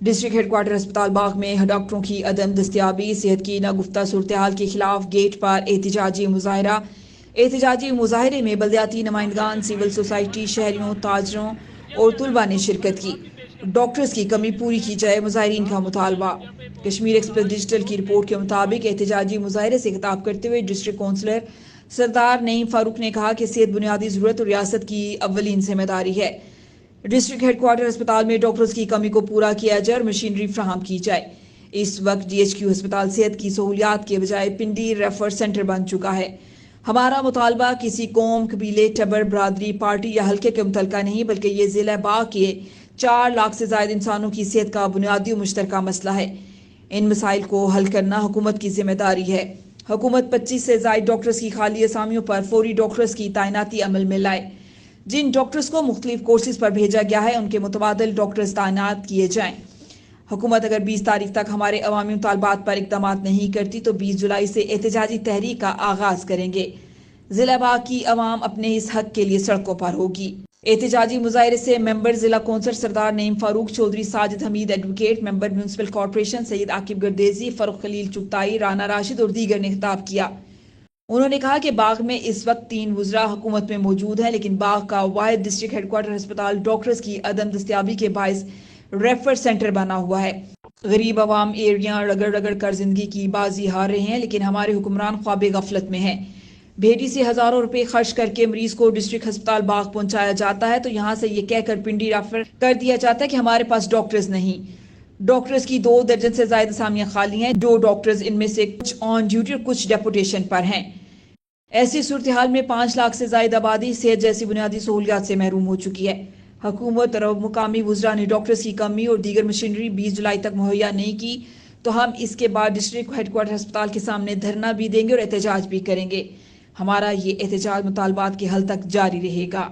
District head quarter ہسپتال باغ میں ڈاکٹروں کی عدم دستیابی، صحت کی ناگفتہ صورتحال کے خلاف گیٹ پر احتجاجی مظاہرہ۔ احتجاجی مظاہرے میں بلدیاتی نمائندگان، سول سوسائٹی، شہریوں، تاجروں اور طلباء نے شرکت کی۔ ڈاکٹرز کی کمی پوری کی جائے، مظاہرین کا مطالبہ۔ کشمیر ایکسپریس ڈیجیٹل کی رپورٹ کے مطابق احتجاجی مظاہرے سے خطاب کرتے ہوئے ڈسٹرکٹ کونسلر سردار نعیم فاروق نے کہا کہ صحت بنیادی ضرورت اور ریاست کی اولین ذمہ داری ہے۔ ڈسٹرکٹ ہیڈ کوارٹر ہسپتال میں ڈاکٹرز کی کمی کو پورا کیا جائے اور مشینری فراہم کی جائے۔ اس وقت ڈی ایچ کیو ہسپتال صحت کی سہولیات کے بجائے پنڈی ریفر سینٹر بن چکا ہے۔ ہمارا مطالبہ کسی قوم، قبیلے، ٹبر، برادری، پارٹی یا حلقے کے متعلقہ نہیں، بلکہ یہ ضلع باغ کے 4 لاکھ سے زائد انسانوں کی صحت کا بنیادی و مشترکہ مسئلہ ہے۔ ان مسائل کو حل کرنا حکومت کی ذمہ داری ہے۔ حکومت 25 سے زائد ڈاکٹرز کی خالی اسامیوں پر فوری ڈاکٹرز کی تعیناتی عمل میں لائے۔ جن ڈاکٹرز کو مختلف کورسز پر بھیجا گیا ہے ان کے متبادل ڈاکٹرز تعینات کیے جائیں۔ حکومت اگر 20 تاریخ تک ہمارے عوامی مطالبات پر اقدامات نہیں کرتی تو 20 جولائی سے احتجاجی تحریک کا آغاز کریں گے۔ ضلع باغ کی عوام اپنے اس حق کے لیے سڑکوں پر ہوگی۔ احتجاجی مظاہرے سے ممبر ضلع کونسلر سردار نعیم فاروق، چودھری ساجد حمید ایڈوکیٹ، ممبر میونسپل کارپوریشن سید عاقب گردیزی، فروخ خلیل چغتائی، رانا راشد اور دیگر نے خطاب کیا۔ انہوں نے کہا کہ باغ میں اس وقت 3 وزراء حکومت میں موجود ہیں، لیکن باغ کا واحد ڈسٹرکٹ ہیڈ کوارٹر ہسپتال ڈاکٹرز کی عدم دستیابی کے باعث ریفر سینٹر بنا ہوا ہے۔ غریب عوام ایڑیاں رگڑ رگڑ کر زندگی کی بازی ہار رہے ہیں، لیکن ہمارے حکمران خواب غفلت میں ہیں۔ بھیڑی سے ہزاروں روپے خرچ کر کے مریض کو ڈسٹرکٹ ہسپتال باغ پہنچایا جاتا ہے تو یہاں سے یہ کہہ کر پنڈی ریفر کر دیا جاتا ہے کہ ہمارے پاس ڈاکٹرز نہیں۔ ڈاکٹرز کی 2 درجن سے زائد اسامیاں خالی ہیں۔ 2 ڈاکٹرز ان میں سے کچھ آن ڈیوٹی اور کچھ ڈیپوٹیشن پر ہیں۔ ایسی صورتحال میں 5 لاکھ سے زائد آبادی صحت جیسی بنیادی سہولیات سے محروم ہو چکی ہے۔ حکومت اور مقامی وزراء نے ڈاکٹرز کی کمی اور دیگر مشینری 20 جولائی تک مہیا نہیں کی تو ہم اس کے بعد ڈسٹرکٹ ہیڈ کوارٹر ہسپتال کے سامنے دھرنا بھی دیں گے اور احتجاج بھی کریں گے۔ ہمارا یہ احتجاج مطالبات کے حل تک جاری رہے گا۔